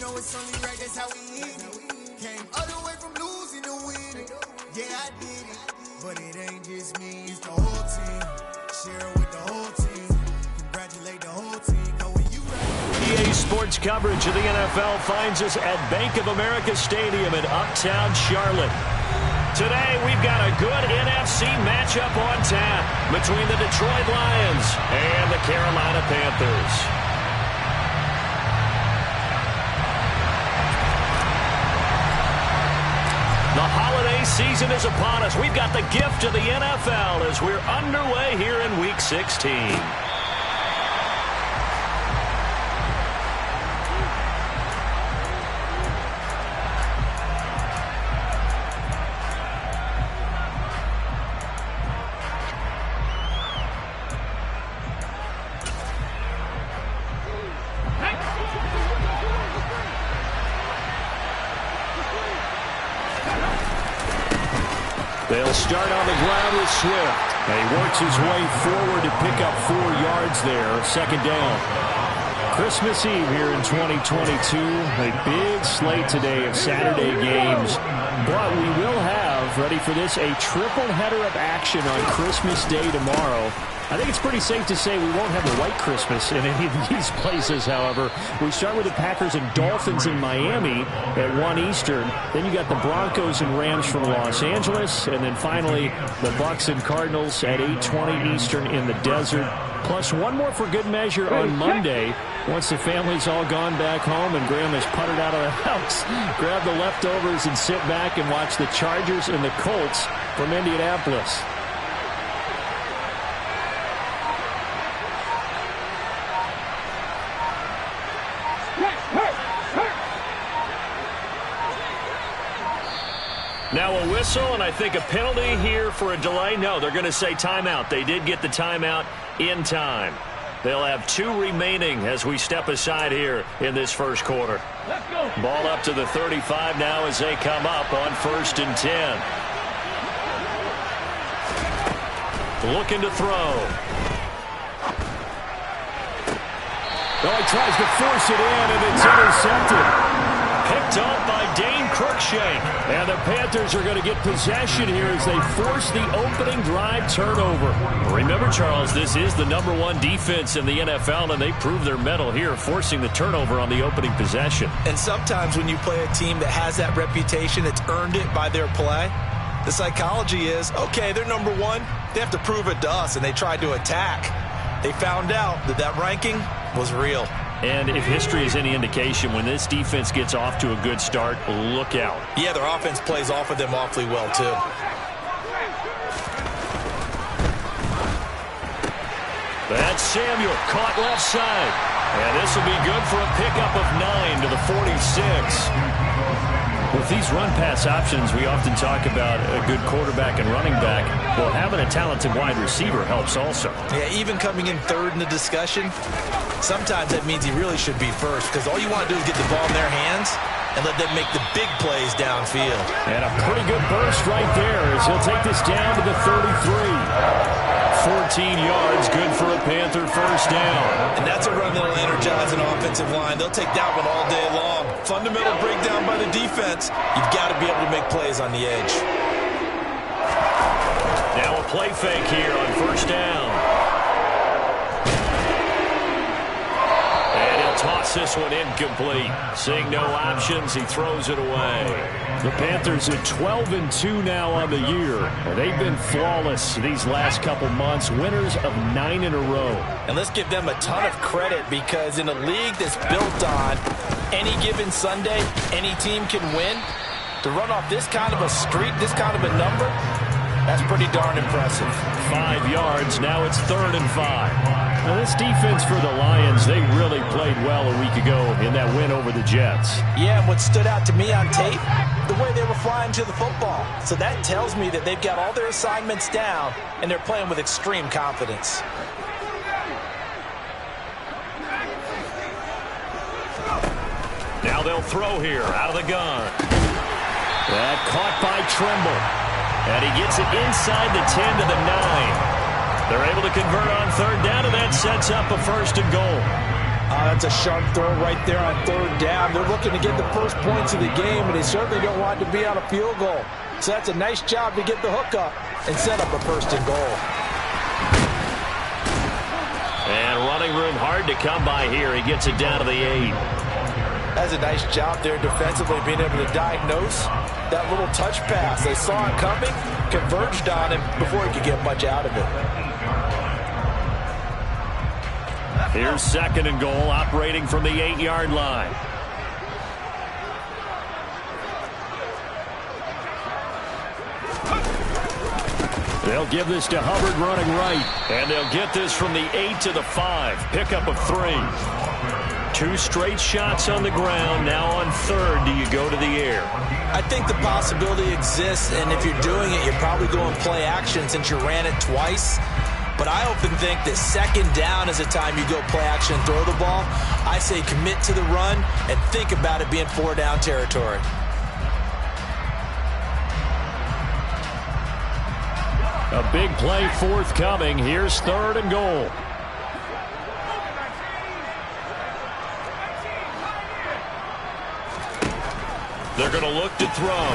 know it's only right, that's how we hit it. Came all the way from losing to winning. Yeah, I did it. But it ain't just me, it's the whole team. Share it with the whole team. Congratulate the whole team. Know when you right. EA Sports coverage of the NFL finds us at Bank of America Stadium in Uptown Charlotte. Today, we've got a good NFC matchup on tap between the Detroit Lions and the Carolina Panthers. The holiday season is upon us. We've got the gift of the NFL as we're underway here in Week 16. They'll start on the ground with Swift. He works his way forward to pick up 4 yards there. Second down. Christmas Eve here in 2022. A big slate today of Saturday games. But we will have, ready for this, a triple header of action on Christmas Day tomorrow. I think it's pretty safe to say we won't have a white Christmas in any of these places, however. We start with the Packers and Dolphins in Miami at 1 Eastern. Then you got the Broncos and Rams from Los Angeles. And then finally, the Bucks and Cardinals at 8:20 Eastern in the desert. Plus one more for good measure on Monday. Once the family's all gone back home and Graham has puttered out of the house, grab the leftovers and sit back and watch the Chargers and the Colts from Indianapolis. Now a whistle, and I think a penalty here for a delay. No, they're going to say timeout. They did get the timeout in time. They'll have 2 remaining as we step aside here in this first quarter. Let's go. Ball up to the 35 now as they come up on 1st and 10. Looking to throw. Oh, he tries to force it in, and it's intercepted. Picked up by Dane Cruikshank. And the Panthers are going to get possession here as they force the opening drive turnover. Remember, Charles, this is the #1 defense in the NFL, and they prove their mettle here, forcing the turnover on the opening possession. And sometimes when you play a team that has that reputation, it's earned it by their play. The psychology is, okay, they're #1. They have to prove it to us, and they tried to attack. They found out that that ranking was real. And if history is any indication, when this defense gets off to a good start, look out. Yeah, their offense plays off of them awfully well, too. That's Samuel, caught left side. And this will be good for a pickup of 9 to the 46. With these run-pass options, we often talk about a good quarterback and running back. Well, having a talented wide receiver helps also. Yeah, even coming in 3rd in the discussion, sometimes that means he really should be first, because all you want to do is get the ball in their hands and let them make the big plays downfield. And a pretty good burst right there as he'll take this down to the 33. 14 yards, good for a Panther first down. And that's a run that'll energize an offensive line. They'll take that one all day long. Fundamental breakdown by the defense. You've got to be able to make plays on the edge. Now a play fake here on 1st down. And he'll toss this one incomplete. Seeing no options, he throws it away. The Panthers are 12-2 now on the year. And they've been flawless these last couple months, winners of 9 in a row. And let's give them a ton of credit, because in a league that's built on any given Sunday, any team can win, to run off this kind of a streak, this kind of a number, that's pretty darn impressive. 5 yards, now it's 3rd and 5. Now this defense for the Lions, they really played well a week ago in that win over the Jets. Yeah, and what stood out to me on tape, the way they were flying to the football. So that tells me that they've got all their assignments down, and they're playing with extreme confidence. Now they'll throw here, out of the gun. That caught by Trimble. And he gets it inside the 10 to the 9. They're able to convert on 3rd down, and that sets up a 1st and goal. That's a sharp throw right there on 3rd down. time, they're looking to get the first points of the game, and they certainly don't want to be on a field goal. So that's a nice job to get the hook up and set up a first and goal. And running room hard to come by here. He gets it down to the 8. That's a nice job there defensively, being able to diagnose that little touch pass. They saw it coming, converged on him before he could get much out of it. Here's second and goal, operating from the 8-yard line. They'll give this to Hubbard running right. And they'll get this from the 8 to the 5. Pickup of 3. 2 straight shots on the ground. Now on third, do you go to the air? I think the possibility exists, and if you're doing it, you're probably going play action since you ran it twice. But I often think that second down is the time you go play action and throw the ball. I say commit to the run and think about it being 4-down territory. A big play forthcoming. Here's third and goal. They're going to look to throw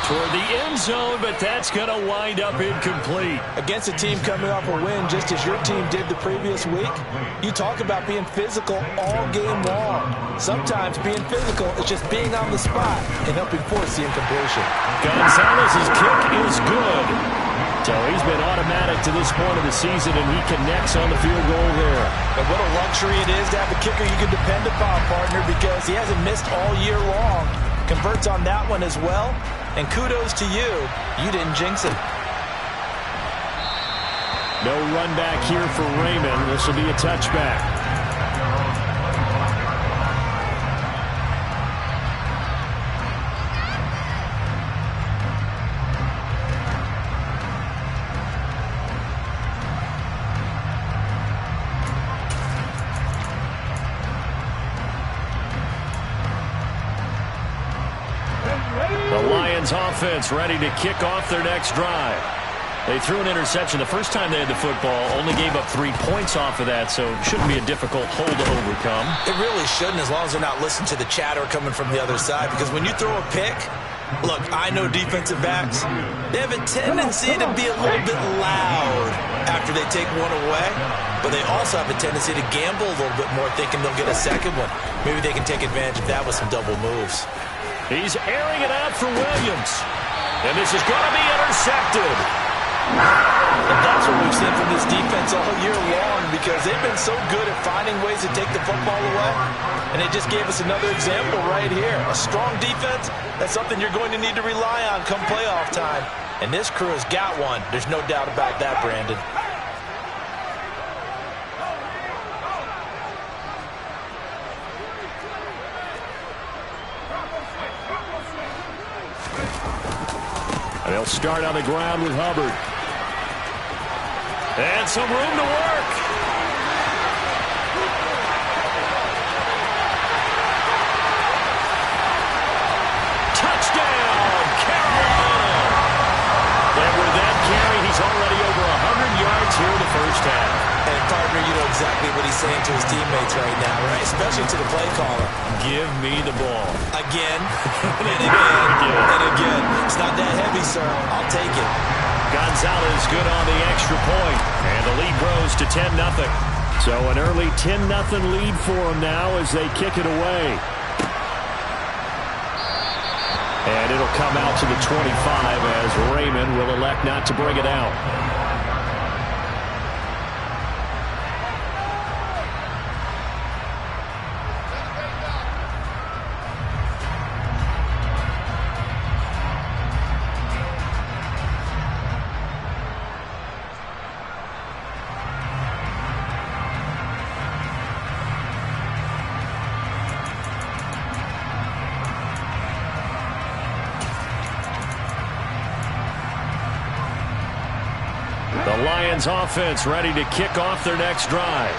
toward the end zone, but that's going to wind up incomplete. Against a team coming off a win, just as your team did the previous week, you talk about being physical all game long. Sometimes being physical is just being on the spot and helping force the incompletion. Gonzalez's kick is good. So he's been automatic to this point of the season, and he connects on the field goal there. And what a luxury it is to have a kicker you can depend upon, partner, because he hasn't missed all year long. Converts on that one as well. And kudos to you. You didn't jinx it. No run back here for Raymond. This will be a touchback. Offense ready to kick off their next drive. They threw an interception the first time they had the football, only gave up 3 points off of that, so it shouldn't be a difficult hole to overcome. It really shouldn't, as long as they're not listening to the chatter coming from the other side, because when you throw a pick, look, I know defensive backs, they have a tendency to be a little bit loud after they take one away, but they also have a tendency to gamble a little bit more, thinking they'll get a second one. Maybe they can take advantage of that with some double moves. He's airing it out for Williams. And this is going to be intercepted. And that's what we've seen from this defense all year long, because they've been so good at finding ways to take the football away. And they just gave us another example right here. A strong defense, that's something you're going to need to rely on come playoff time. And this crew has got one. There's no doubt about that, Brandon. They'll start on the ground with Hubbard. And some room to work. Touchdown, Carolina! And with that carry, he's already over 100 yards here in the first half. And partner, you know exactly what he's saying to his teammates right now, right? Especially to the play caller. Give me the ball. Again, and again, and again. It's not that heavy, sir. I'll take it. Gonzalez good on the extra point. And the lead grows to 10-0. So an early 10-0 lead for them now as they kick it away. And it'll come out to the 25 as Raymond will elect not to bring it out. Offense ready to kick off their next drive.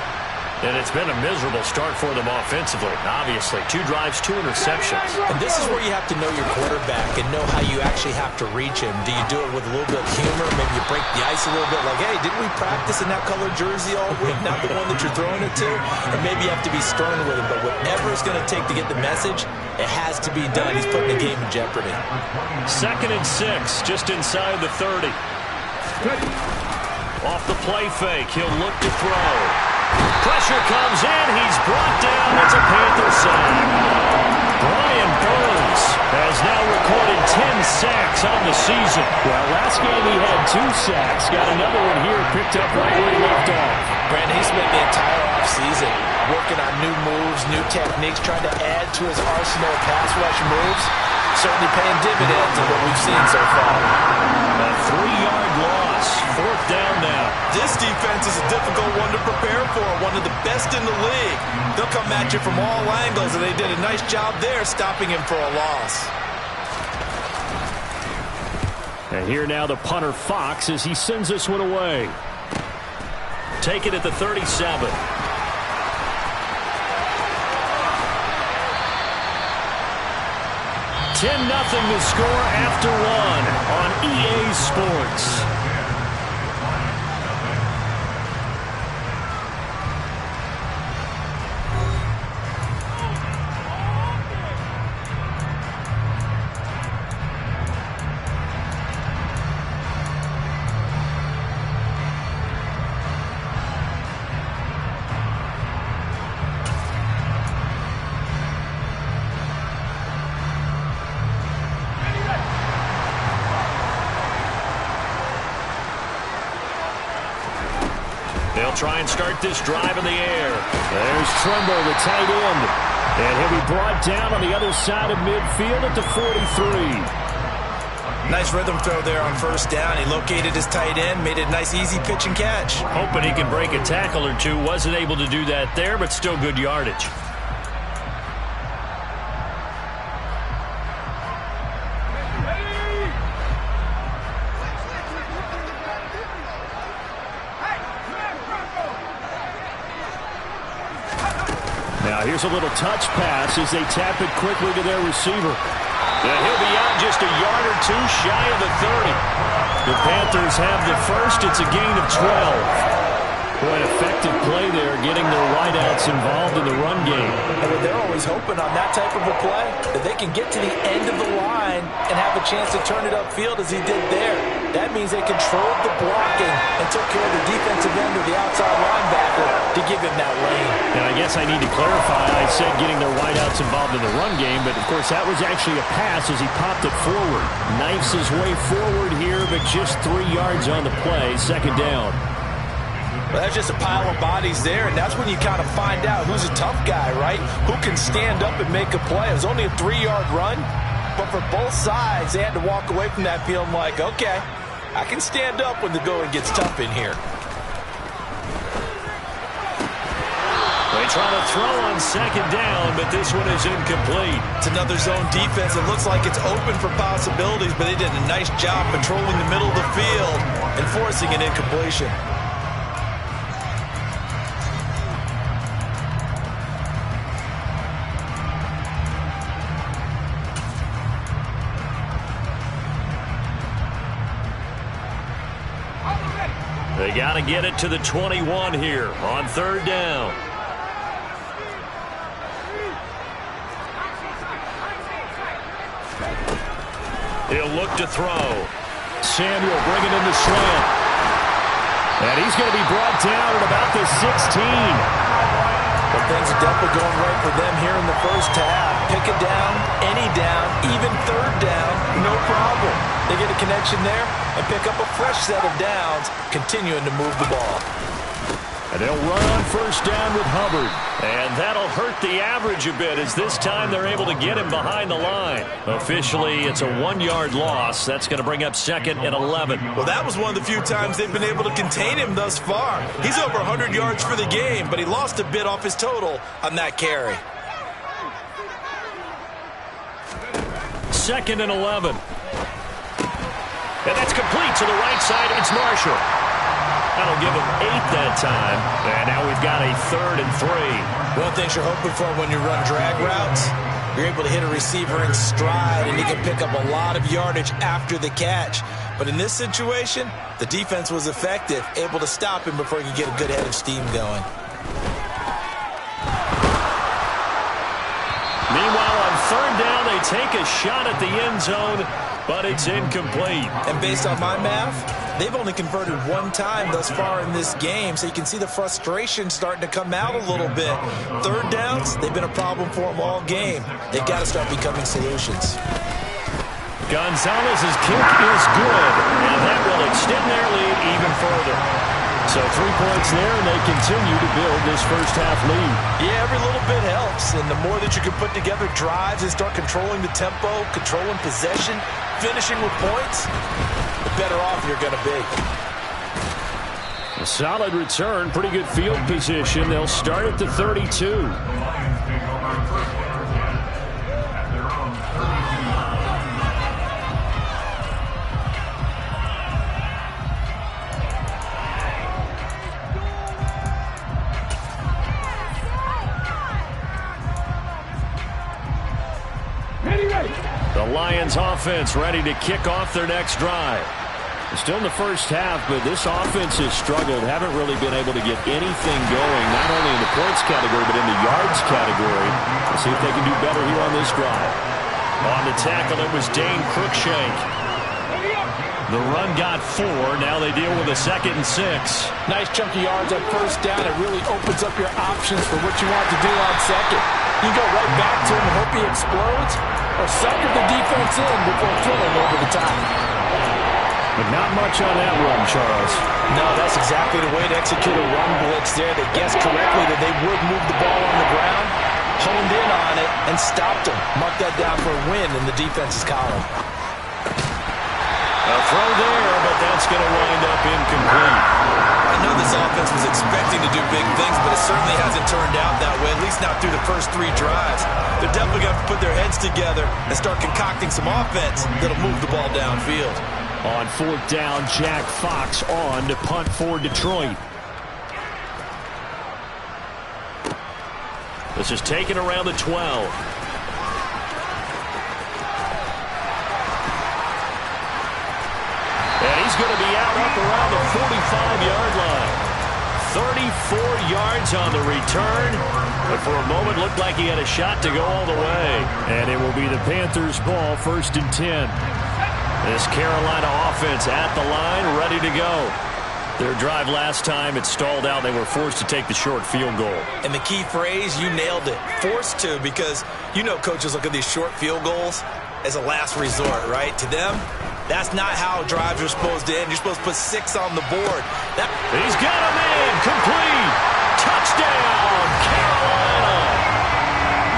And it's been a miserable start for them offensively. Obviously, 2 drives, 2 interceptions. And this is where you have to know your quarterback and know how you actually have to reach him. Do you do it with a little bit of humor? Maybe you break the ice a little bit like, hey, didn't we practice in that color jersey all week? Not the one that you're throwing it to? Or maybe you have to be stern with him. But whatever it's going to take to get the message, it has to be done. He's putting the game in jeopardy. 2nd and 6, just inside the 30. Off the play fake, he'll look to throw. Pressure comes in. He's brought down. It's a Panther sack. Brian Burns has now recorded 10 sacks on the season. Well, last game he had 2 sacks. Got another one here picked up right where he left off. Brandon, he spent the entire offseason working on new moves, new techniques, trying to add to his arsenal of pass rush moves. Certainly paying dividends in what we've seen so far. A 3-yard loss. 4th down now. This defense is a difficult one to prepare for. One of the best in the league. They'll come at you from all angles, and they did a nice job there stopping him for a loss. And here now the punter Fox as he sends this one away. Take it at the 37. 10-0 to score after 1 on EA Sports. They'll try and start this drive in the air. There's Trumbo, the tight end. And he'll be brought down on the other side of midfield at the 43. Nice rhythm throw there on 1st down. He located his tight end, made it a nice easy pitch and catch. Hoping he can break a tackle or 2. Wasn't able to do that there, but still good yardage. Now here's a little touch pass as they tap it quickly to their receiver. And he'll be out just a yard or 2 shy of the 30. The Panthers have the first. It's a gain of 12. Boy, an effective play there, getting their wideouts involved in the run game. And they're always hoping on that type of a play that they can get to the end of the line and have a chance to turn it upfield as he did there. That means they controlled the blocking and took care of the defensive end or the outside linebacker to give him that lane. And I guess I need to clarify. I said getting their wideouts involved in the run game, but of course that was actually a pass as he popped it forward. Knifes his way forward here, but just 3 yards on the play. 2nd down. Well, that's just a pile of bodies there, and that's when you kind of find out who's a tough guy, right? Who can stand up and make a play. It was only a 3-yard run, but for both sides, they had to walk away from that feeling like, okay, I can stand up when the going gets tough in here. They try to throw on 2nd down, but this one is incomplete. It's another zone defense. It looks like it's open for possibilities, but they did a nice job patrolling the middle of the field and forcing an incompletion. They got to get it to the 21 here on 3rd down. He'll look to throw. Samuel bringing in the slant. And he's going to be brought down at about the 16. Well, things are definitely going right for them here in the first half. Pick a down, any down, even 3rd down, no problem. They get a connection there and pick up a fresh set of downs, continuing to move the ball. And they'll run on 1st down with Hubbard. And that'll hurt the average a bit as this time they're able to get him behind the line. Officially, it's a 1-yard loss. That's going to bring up 2nd and 11. Well, that was one of the few times they've been able to contain him thus far. He's over 100 yards for the game, but he lost a bit off his total on that carry. 2nd and 11. And that's complete to the right side. It's Marshall. That'll give them 8 that time. And now we've got a 3rd and 3. One thing you're hoping for when you run drag routes, you're able to hit a receiver in stride, and he can pick up a lot of yardage after the catch. But in this situation, the defense was effective, able to stop him before he could get a good head of steam going. Meanwhile, on 3rd down, they take a shot at the end zone, but it's incomplete. And based on my math, they've only converted 1 time thus far in this game, so you can see the frustration starting to come out a little bit. 3rd downs, they've been a problem for them all game. They've got to start becoming solutions. Gonzalez's kick is good, and that will extend their lead even further. So 3 points there, and they continue to build this first-half lead. Yeah, every little bit helps, and the more that you can put together drives and start controlling the tempo, controlling possession, finishing with points, the better off you're going to be. A solid return, pretty good field position. They'll start at the 32. The Lions offense ready to kick off their next drive. Still in the first half, but this offense has struggled. Haven't really been able to get anything going, not only in the points category, but in the yards category. We'll see if they can do better here on this drive. On the tackle, it was Dane Cruikshank. The run got 4. Now they deal with a 2nd and 6. Nice chunky yards on 1st down. It really opens up your options for what you want to do on 2nd. You go right back to him and hope he explodes, or sucker the defense in before killing over the top. But not much on that run, Charles. No, that's exactly the way to execute a run blitz there. They guessed correctly that they would move the ball on the ground, honed in on it, and stopped them. Mark that down for a win in the defense's column. A throw there, but that's going to wind up incomplete. I know this offense was expecting to do big things, but it certainly hasn't turned out that way, at least not through the first 3 drives. They're definitely going to have to put their heads together and start concocting some offense that'll move the ball downfield. On 4th down, Jack Fox on to punt for Detroit. This is taken around the 12. And he's going to be out up around the 45-yard line. 34 yards on the return. But for a moment, looked like he had a shot to go all the way. And it will be the Panthers' ball, 1st and 10. This Carolina offense at the line, ready to go. Their drive last time, it stalled out. They were forced to take the short field goal. And the key phrase, you nailed it. Forced to, because you know coaches look at these short field goals as a last resort, right? To them, that's not how drives are supposed to end. You're supposed to put 6 on the board. He's got him in. Complete. Touchdown, Carolina.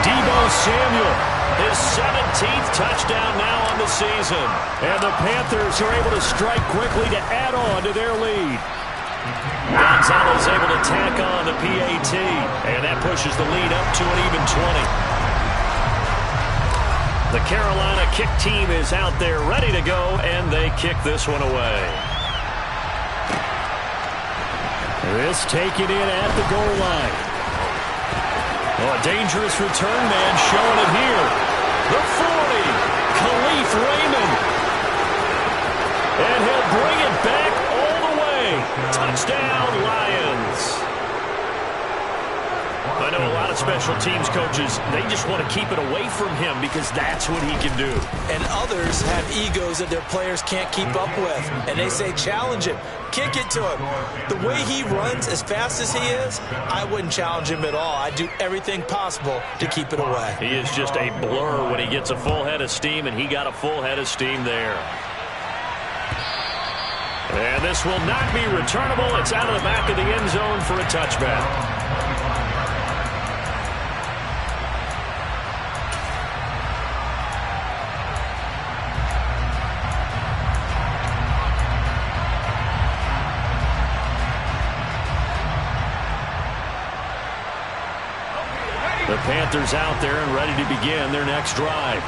Deebo Samuel. His 17th touchdown now on the season. And the Panthers are able to strike quickly to add on to their lead. Gonzalez able to tack on the PAT. And that pushes the lead up to an even 20. The Carolina kick team is out there ready to go, and they kick this one away. This taken in at the goal line. Oh, a dangerous return man showing it here. The 40, Khalif Raymond. And he'll bring it back all the way. Touchdown, Lions. I know a lot of special teams coaches, they just want to keep it away from him because that's what he can do. And others have egos that their players can't keep up with. And they say, challenge him. Kick it to him. The way he runs as fast as he is, I wouldn't challenge him at all. I'd do everything possible to keep it away. He is just a blur when he gets a full head of steam, and he got a full head of steam there. And this will not be returnable. It's out of the back of the end zone for a touchback. The Panthers out there and ready to begin their next drive.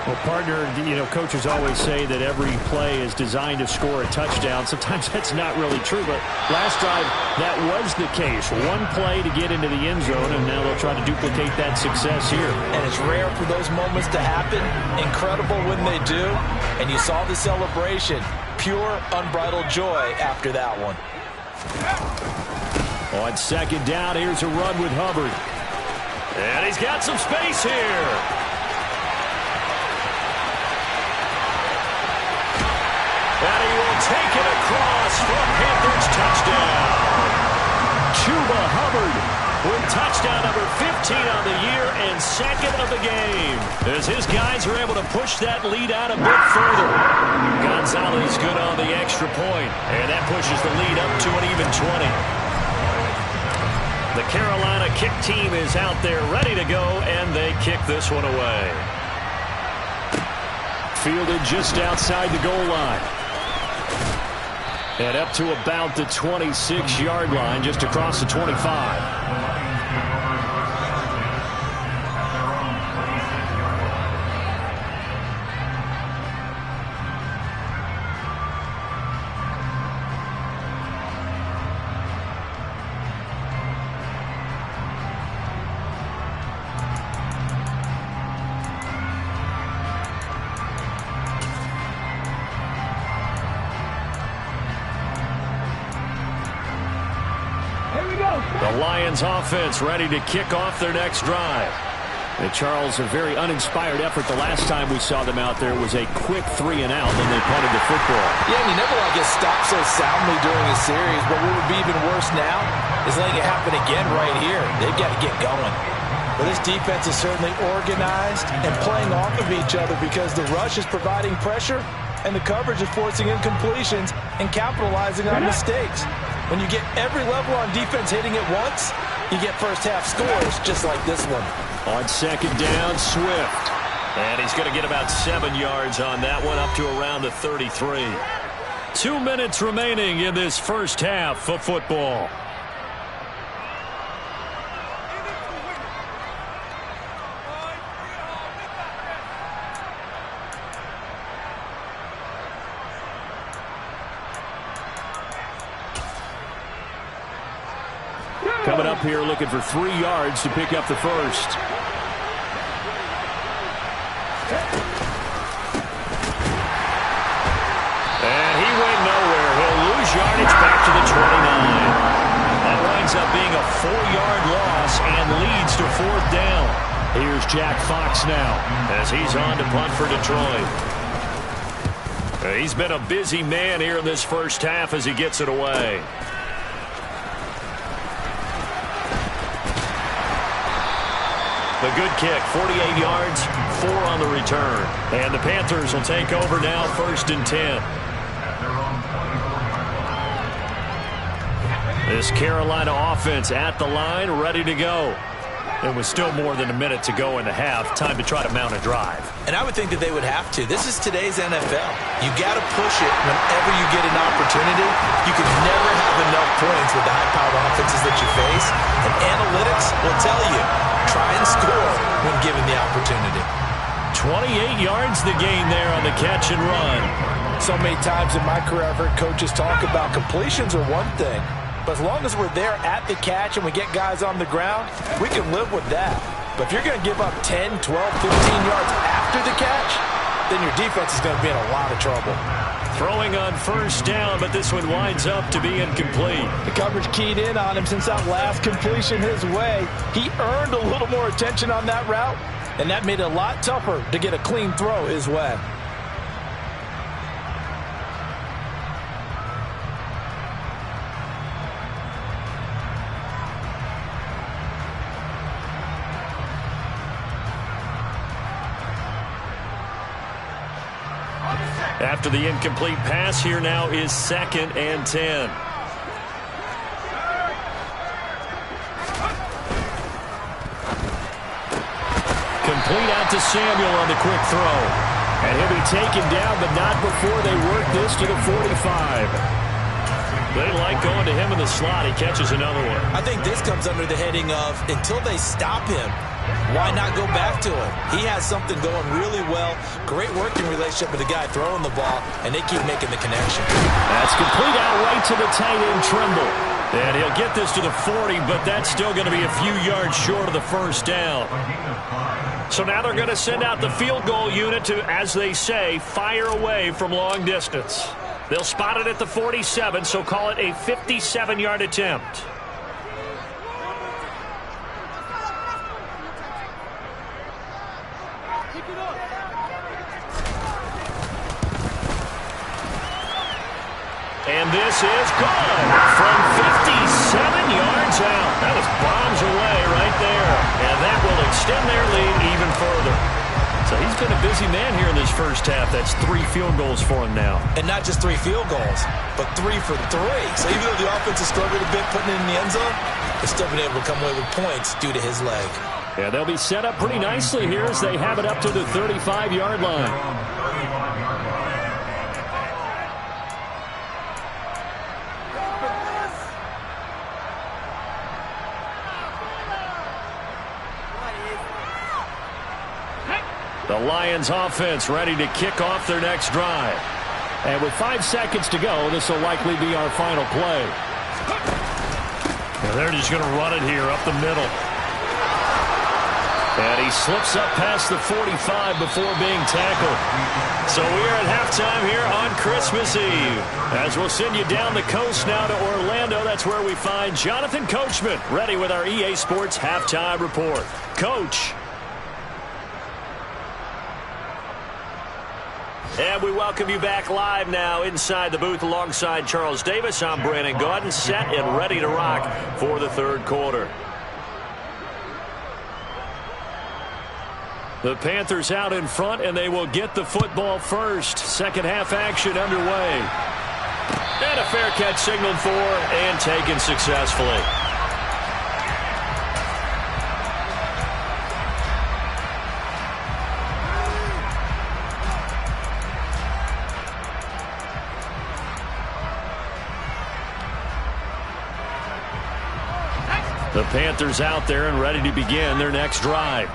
Well, partner, coaches always say that every play is designed to score a touchdown. Sometimes that's not really true, but last drive, that was the case. One play to get into the end zone, and now they'll try to duplicate that success here. And it's rare for those moments to happen. Incredible when they do. And you saw the celebration. Pure, unbridled joy after that one. On second down, here's a run with Hubbard. And he's got some space here. And he will take it across for a Panthers touchdown. Chuba Hubbard with touchdown number 15 on the year and second of the game. As his guys are able to push that lead out a bit further. Gonzalez good on the extra point. And that pushes the lead up to an even 20. The Carolina kick team is out there ready to go, and they kick this one away. Fielded just outside the goal line. And up to about the 26-yard line, just across the 25. The Lions offense ready to kick off their next drive. And Charles, a very uninspired effort. The last time we saw them out there was a quick 3 and out, then they punted the football. Yeah, and you never want to get stopped so soundly during a series, but what would be even worse now is letting it happen again right here. They've got to get going. But this defense is certainly organized and playing off of each other because the rush is providing pressure and the coverage is forcing incompletions and capitalizing on mistakes. When you get every level on defense hitting at once, you get first-half scores just like this one. On second down, Swift. And he's going to get about 7 yards on that one, up to around the 33. 2 minutes remaining in this first half of football. Coming up here looking for 3 yards to pick up the first. And he went nowhere. He'll lose yardage back to the 29. That winds up being a 4-yard loss and leads to 4th down. Here's Jack Fox now as he's on to punt for Detroit. He's been a busy man here in this first half as he gets it away. The good kick, 48 yards, 4 on the return. And the Panthers will take over now, 1st and 10. This Carolina offense at the line, ready to go. It was still more than a minute to go in the half. Time to try to mount a drive. And I would think that they would have to. This is today's NFL. You got to push it whenever you get an opportunity. You can never have enough points with the high-powered offenses that you face. And analytics will tell you, try and score when given the opportunity. 28 yards the gain there on the catch and run. So many times in my career I've heard coaches talk about completions are one thing. But as long as we're there at the catch and we get guys on the ground, we can live with that. But if you're going to give up 10, 12, 15 yards after the catch, then your defense is going to be in a lot of trouble. Throwing on 1st down, but this one winds up to be incomplete. The coverage keyed in on him since that last completion his way. He earned a little more attention on that route, and that made it a lot tougher to get a clean throw his way. After the incomplete pass, here now is 2nd and 10. Complete out to Samuel on the quick throw. And he'll be taken down, but not before they work this to the 45. They like going to him in the slot. He catches another one. I think this comes under the heading of until they stop him, Why not go back to it? He has something going really well. Great working relationship with the guy throwing the ball, and they keep making the connection. That's complete out right to the tight end, Trimble. And he'll get this to the 40, but that's still going to be a few yards short of the first down. So now they're going to send out the field goal unit to, as they say, fire away from long distance. They'll spot it at the 47, so call it a 57-yard attempt. And this is good from 57 yards out. That was bombs away right there. And that will extend their lead even further. So he's been a busy man here in this first half. That's 3 field goals for him now. And not just 3 field goals, but 3 for 3. So even though the offense has struggled a bit putting it in the end zone, they've still been able to come away with points due to his leg. Yeah, they'll be set up pretty nicely here as they have it up to the 35-yard line. The Lions offense ready to kick off their next drive. And with 5 seconds to go, this will likely be our final play. And they're just going to run it here up the middle. And he slips up past the 45 before being tackled. So we're at halftime here on Christmas Eve. As we'll send you down the coast now to Orlando. That's where we find Jonathan Coachman ready with our EA Sports halftime report. Coach. And we welcome you back live now inside the booth alongside Charles Davis. I'm Brandon Gaudin, set and ready to rock for the third quarter. The Panthers out in front, and they will get the football first. Second half action underway. And a fair catch signaled for and taken successfully. The Panthers out there and ready to begin their next drive.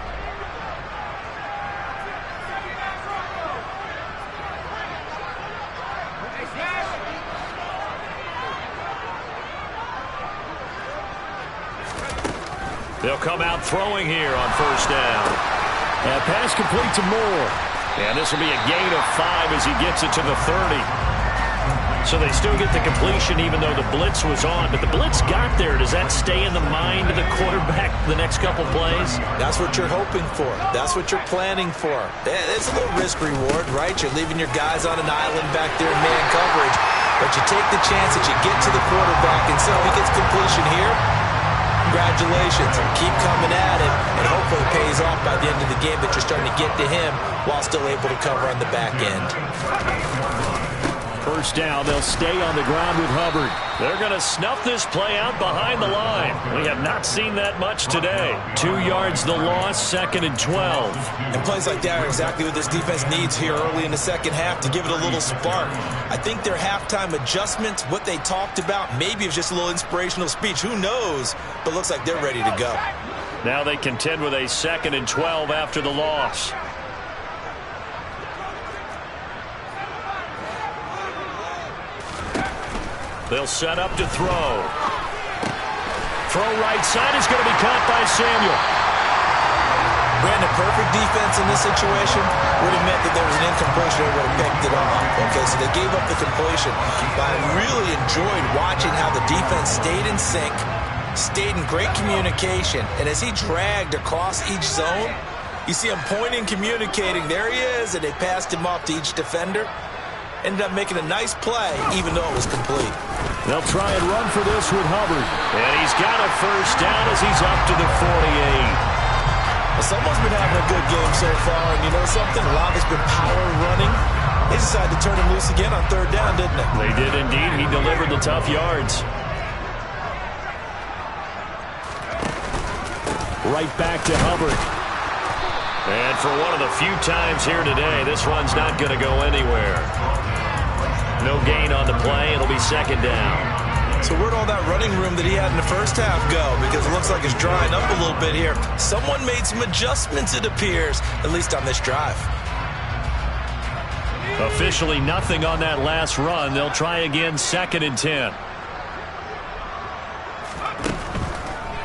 They'll come out throwing here on first down. And pass complete to Moore. And this will be a gain of 5 as he gets it to the 30. So they still get the completion even though the blitz was on. But the blitz got there. Does that stay in the mind of the quarterback the next couple plays? That's what you're hoping for. That's what you're planning for. It's a little risk reward, right? You're leaving your guys on an island back there in man coverage. But you take the chance that you get to the quarterback. And so if he gets completion here, congratulations. Keep coming at it. And hopefully it pays off by the end of the game that you're starting to get to him while still able to cover on the back end. First down, they'll stay on the ground with Hubbard. They're going to snuff this play out behind the line. We have not seen that much today. 2 yards the loss, 2nd and 12. And plays like that are exactly what this defense needs here early in the second half to give it a little spark. I think their halftime adjustments, what they talked about, maybe it was just a little inspirational speech. Who knows? But looks like they're ready to go. Now they contend with a 2nd and 12 after the loss. They'll set up to throw. Throw right side is going to be caught by Samuel. Brandon, perfect defense in this situation would have meant that there was an incompletion and would have picked it off. Okay, so they gave up the completion. But I really enjoyed watching how the defense stayed in sync, stayed in great communication. And as he dragged across each zone, you see him pointing, communicating. There he is, and they passed him off to each defender. Ended up making a nice play, even though it was complete. They'll try and run for this with Hubbard. And he's got a first down as he's up to the 48. Well, someone's been having a good game so far, and you know something? A lot has been power running. They decided to turn him loose again on 3rd down, didn't they? They did indeed. He delivered the tough yards. Right back to Hubbard. And for one of the few times here today, this run's not going to go anywhere. No gain on the play. It'll be 2nd down. So where'd all that running room that he had in the first half go? Because it looks like it's drying up a little bit here. Someone made some adjustments, it appears, at least on this drive. Officially nothing on that last run. They'll try again, 2nd and 10.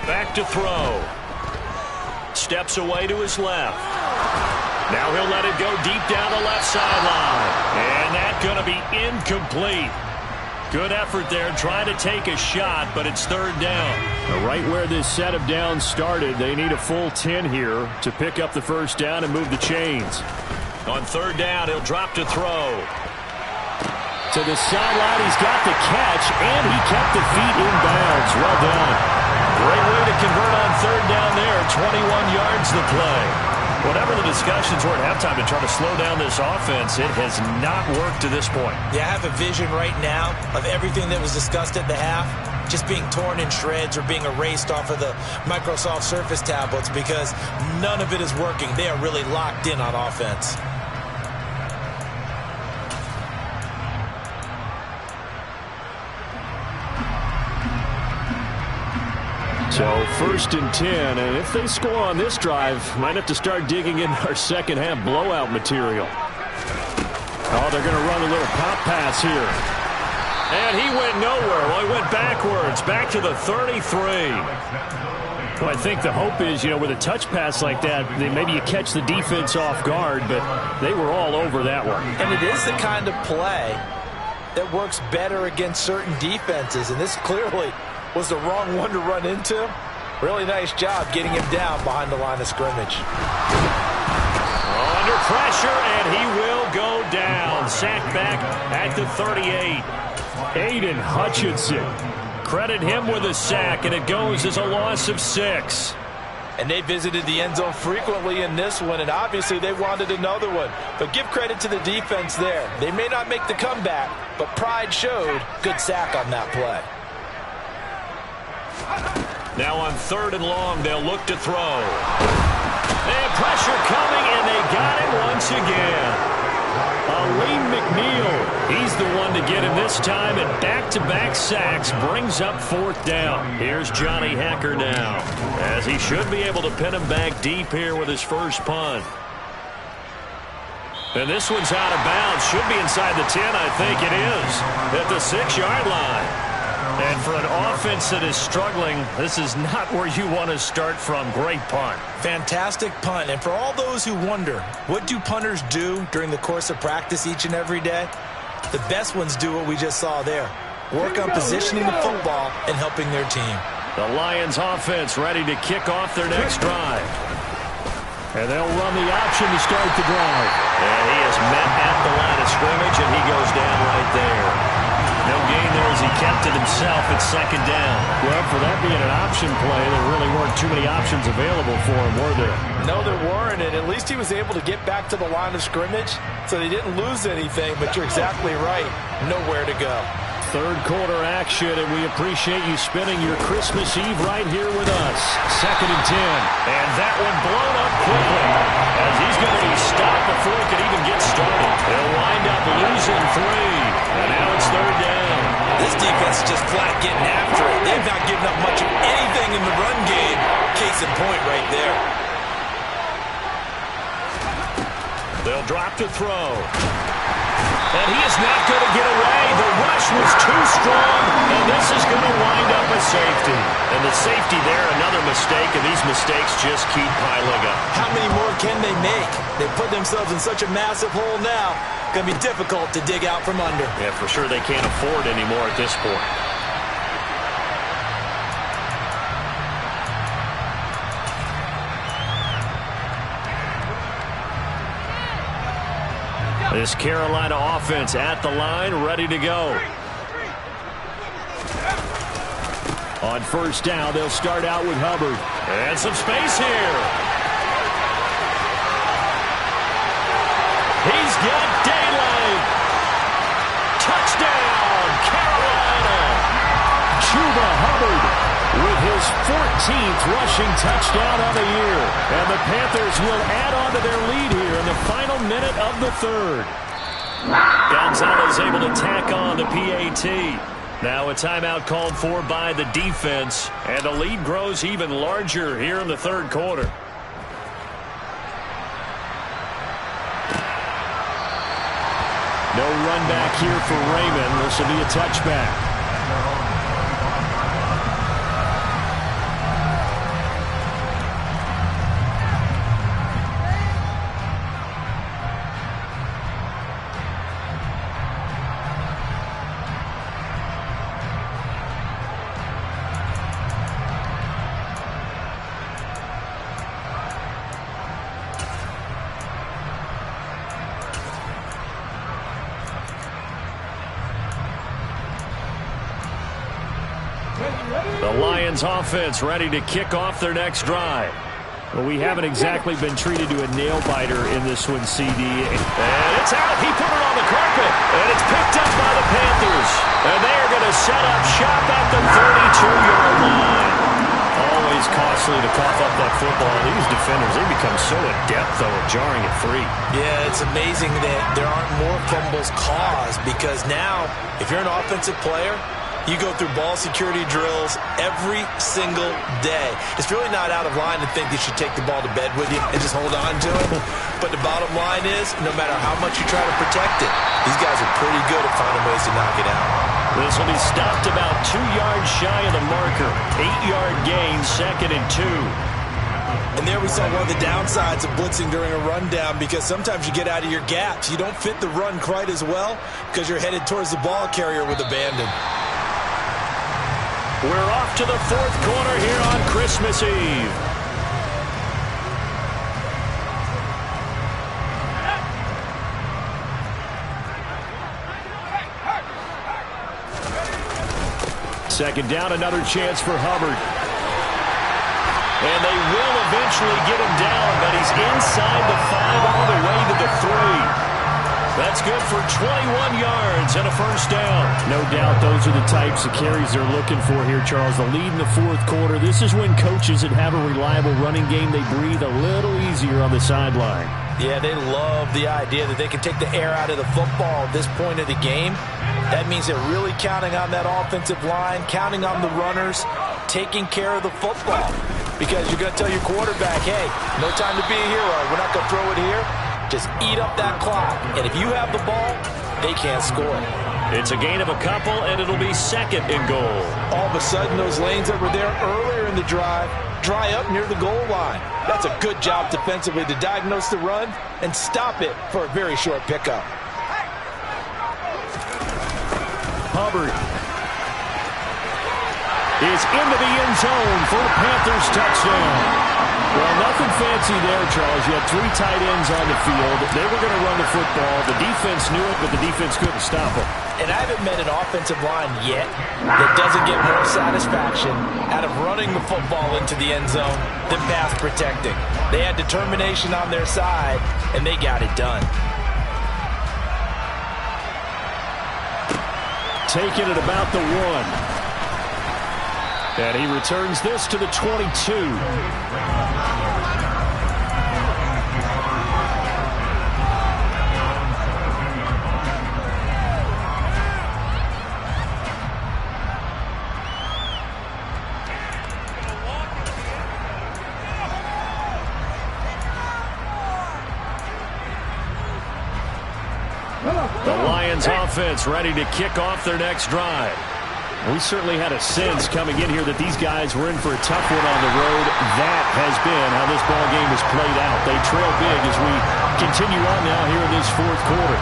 Back to throw. Steps away to his left. Now he'll let it go deep down the left sideline. And that's going to be incomplete. Good effort there trying to take a shot, but it's 3rd down. Right where this set of downs started, they need a full 10 here to pick up the 1st down and move the chains. On 3rd down, he'll drop to throw. To the sideline, he's got the catch, and he kept the feet in bounds. Well done. Great way to convert on 3rd down there. 21 yards the play. Whatever the discussions were at halftime to try to slow down this offense, it has not worked to this point. Yeah, I have a vision right now of everything that was discussed at the half just being torn in shreds or being erased off of the Microsoft Surface tablets because none of it is working. They are really locked in on offense. So 1st and 10, and if they score on this drive, might have to start digging in our second half blowout material. Oh, they're going to run a little pop pass here. And he went nowhere. Well, he went backwards, back to the 33. Well, I think the hope is, with a touch pass like that, maybe you catch the defense off guard, but they were all over that one. And it is the kind of play that works better against certain defenses, and this clearly was the wrong one to run into. Really nice job getting him down behind the line of scrimmage. Under pressure, and he will go down. Sacked back at the 38. Aiden Hutchinson. Credit him with a sack, and it goes as a loss of 6. And they visited the end zone frequently in this one, and obviously they wanted another one. But give credit to the defense there. They may not make the comeback, but pride showed. Good sack on that play. Now on 3rd and long, they'll look to throw. And pressure coming, and they got it once again. Aleem McNeil, he's the one to get him this time, and back-to-back sacks brings up 4th down. Here's Johnny Hacker now, as he should be able to pin him back deep here with his first punt. And this one's out of bounds. Should be inside the 10, I think it is, at the 6-yard line. And for an offense that is struggling, this is not where you want to start from. Great punt. Fantastic punt. And for all those who wonder, what do punters do during the course of practice each and every day? The best ones do what we just saw there. Work on positioning the football and helping their team. The Lions offense ready to kick off their next drive. And they'll run the option to start the drive. And he is met at the line of scrimmage, and he goes down right there. No gain there as he kept it himself at 2nd down. Well, for that being an option play, there really weren't too many options available for him, were there? No, there weren't, and at least he was able to get back to the line of scrimmage, so they didn't lose anything, but you're exactly right. Nowhere to go. 3rd quarter action, and we appreciate you spending your Christmas Eve right here with us. 2nd and 10, and that one blown up quickly, as he's going to be stopped before it can even get started. They'll wind up losing 3. And now it's 3rd down. This defense is just flat getting after it. They've not given up much of anything in the run game. Case in point right there. They'll drop to throw. And he is not going to get away. The rush was too strong, and this is going to wind up a safety. And the safety there, another mistake, and these mistakes just keep piling up. How many more can they make? They put themselves in such a massive hole now. Going to be difficult to dig out from under. Yeah, for sure they can't afford any more at this point. This Carolina offense at the line, ready to go. On 1st down, they'll start out with Hubbard. And some space here. He's got daylight. Touchdown, Carolina. Chuba Hubbard with his 14th rushing touchdown of the year. And the Panthers will add on to their lead here in the final minute of the 3rd. Gonzalez able to tack on the PAT. Now a timeout called for by the defense, and the lead grows even larger here in the third quarter. No run back here for Raymond. This will be a touchback. The Lions offense ready to kick off their next drive. Well, we haven't exactly been treated to a nail-biter in this one, CD. And it's out. He put it on the carpet. And it's picked up by the Panthers. And they are going to set up shop at the 32-yard line. Always costly to cough up that football. These defenders, they become so adept, though, at jarring it free. Yeah, it's amazing that there aren't more fumbles caused, because now, if you're an offensive player, you go through ball security drills every single day. It's really not out of line to think you should take the ball to bed with you and just hold on to it. But the bottom line is, no matter how much you try to protect it, these guys are pretty good at finding ways to knock it out. This will be stopped about 2 yards shy of the marker. 8-yard gain, 2nd and 2. And there we saw one of the downsides of blitzing during a rundown, because sometimes you get out of your gaps. You don't fit the run quite as well because you're headed towards the ball carrier with abandon. We're off to the fourth quarter here on Christmas Eve. Second down, another chance for Hubbard. And they will eventually get him down, but he's inside the 5 all the way to the 3. That's good for 21 yards and a first down. No doubt those are the types of carries they're looking for here, Charles. The lead in the fourth quarter. This is when coaches that have a reliable running game, they breathe a little easier on the sideline. Yeah, they love the idea that they can take the air out of the football at this point of the game. That means they're really counting on that offensive line, counting on the runners, taking care of the football. Because you're going to tell your quarterback, hey, no time to be a hero. We're not going to throw it here. Just eat up that clock. And if you have the ball, they can't score. It's a gain of a couple, and it'll be 2nd and goal. All of a sudden, those lanes that were there earlier in the drive dry up near the goal line. That's a good job defensively to diagnose the run and stop it for a very short pickup. Hubbard is into the end zone for a Panthers touchdown. Well, nothing fancy there, Charles. You had 3 tight ends on the field. They were going to run the football. The defense knew it, but the defense couldn't stop them. And I haven't met an offensive line yet that doesn't get more satisfaction out of running the football into the end zone than pass protecting. They had determination on their side, and they got it done. Taking it about the 1. And he returns this to the 22. The Lions offense ready to kick off their next drive. We certainly had a sense coming in here that these guys were in for a tough one on the road. That has been how this ball game has played out. They trail big as we continue on now here in this fourth quarter.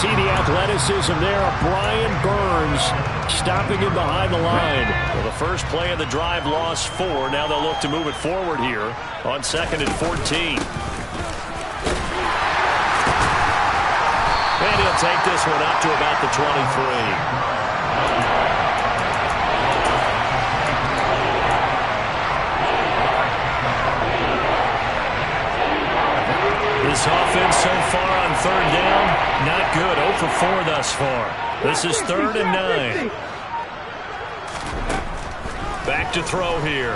See the athleticism there of Brian Burns stopping him behind the line. Well, the first play of the drive lost 4. Now they'll look to move it forward here on 2nd and 14. And he'll take this one up to about the 23. This offense so far on 3rd down, not good. 0 for 4 thus far. This is 3rd and 9. Back to throw here.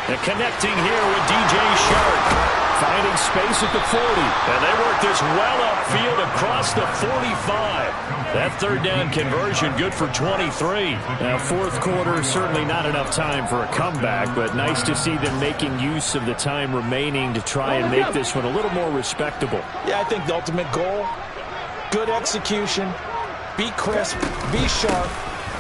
And connecting here with DJ Shark. Finding finds space at the 40. And they work this well upfield across the 45. That third down conversion good for 23. Now, fourth quarter, certainly not enough time for a comeback, but nice to see them making use of the time remaining to try and make this one a little more respectable. Yeah, I think the ultimate goal, good execution, be crisp, be sharp,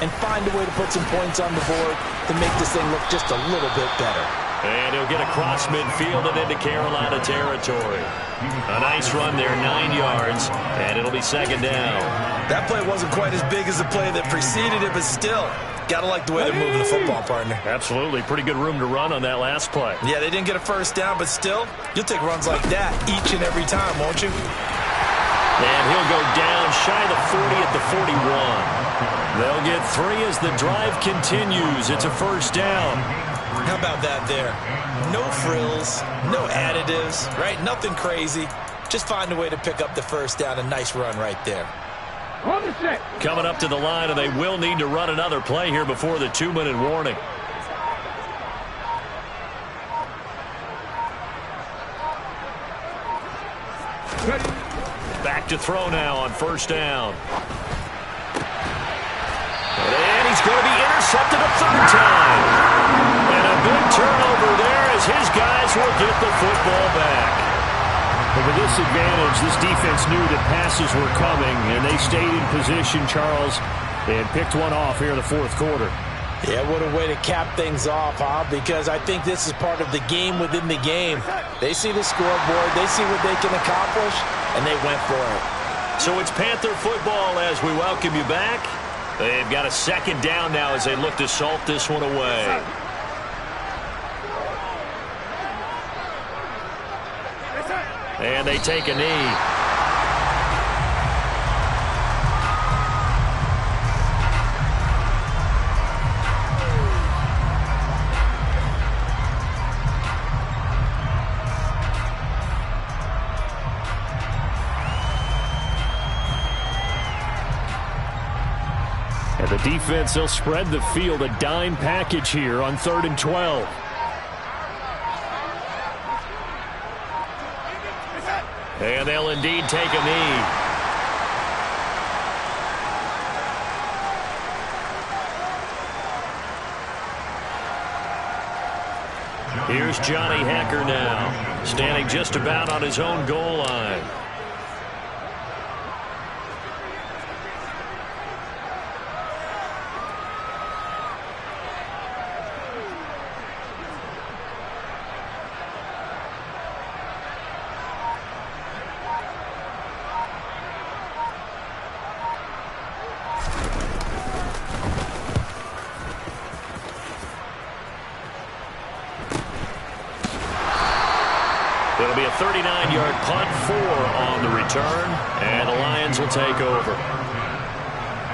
and find a way to put some points on the board to make this thing look just a little bit better. And he'll get across midfield and into Carolina territory. A nice run there, 9 yards, and it'll be second down. That play wasn't quite as big as the play that preceded it, but still, got to like the way they're moving the football, partner. Absolutely. Pretty good room to run on that last play. Yeah, they didn't get a first down, but still, you'll take runs like that each and every time, won't you? And he'll go down shy of the 40 at the 41. They'll get 3 as the drive continues. It's a first down. How about that there? No frills, no additives, right? Nothing crazy. Just find a way to pick up the first down. A nice run right there. Coming up to the line, and they will need to run another play here before the 2-minute warning. Back to throw now on first down. And he's going to be intercepted a third time. And a big turnover there as his guys will get the football back. But with this advantage, this defense knew that passes were coming, and they stayed in position, Charles, and picked one off here in the fourth quarter. Yeah, what a way to cap things off, huh? Because I think this is part of the game within the game. They see the scoreboard, they see what they can accomplish, and they went for it. So it's Panther football as we welcome you back. They've got a second down now as they look to salt this one away. And they take a knee. And the defense, they'll spread the field, a dime package here on 3rd and 12. And they'll indeed take a knee. Here's Johnny Hacker now, standing just about on his own goal line. It'll be a 39-yard punt, 4 on the return, and the Lions will take over.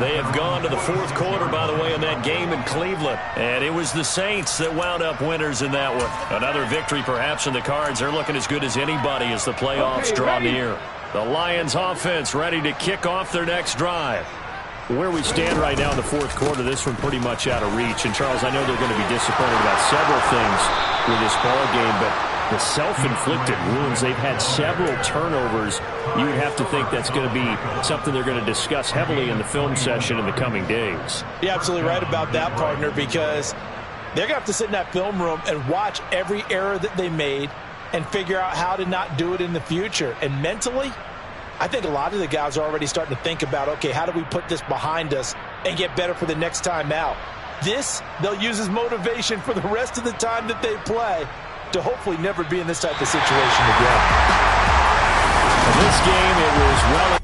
They have gone to the fourth quarter, by the way, in that game in Cleveland, and it was the Saints that wound up winners in that one. Another victory perhaps in the cards. They're looking as good as anybody as the playoffs draw near. The Lions offense ready to kick off their next drive. Where we stand right now in the fourth quarter, this one pretty much out of reach. And, Charles, I know they're going to be disappointed about several things with this ball game, but the self-inflicted wounds, they've had several turnovers. You would have to think that's going to be something they're going to discuss heavily in the film session in the coming days. You're absolutely right about that, partner, because they're going to have to sit in that film room and watch every error that they made and figure out how to not do it in the future. And mentally, I think a lot of the guys are already starting to think about, okay, how do we put this behind us and get better for the next time out? This, they'll use as motivation for the rest of the time that they play to hopefully never be in this type of situation again. In this game, it was well.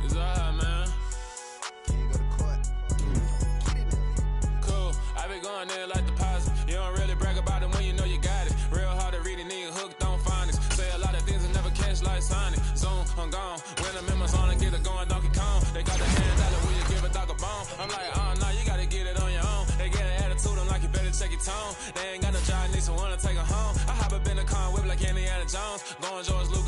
It's all right, man. Cool. I been going there like deposit. You don't really brag about it when you know you got it. Real hard to read it, nigga hooked on phonics. Say a lot of things and never catch like Sonic. Zoom, I'm gone. When I'm in my zone and get it going, Donkey Kong. They got the hand dollar when you give a dog a bone. I'm like, oh, no, you gotta get it on your own. They get an attitude, I'm like, you better check your tone. They ain't got no job, need someone to take her home. I hop up in the car, whip like Indiana Jones. Going George Lucas.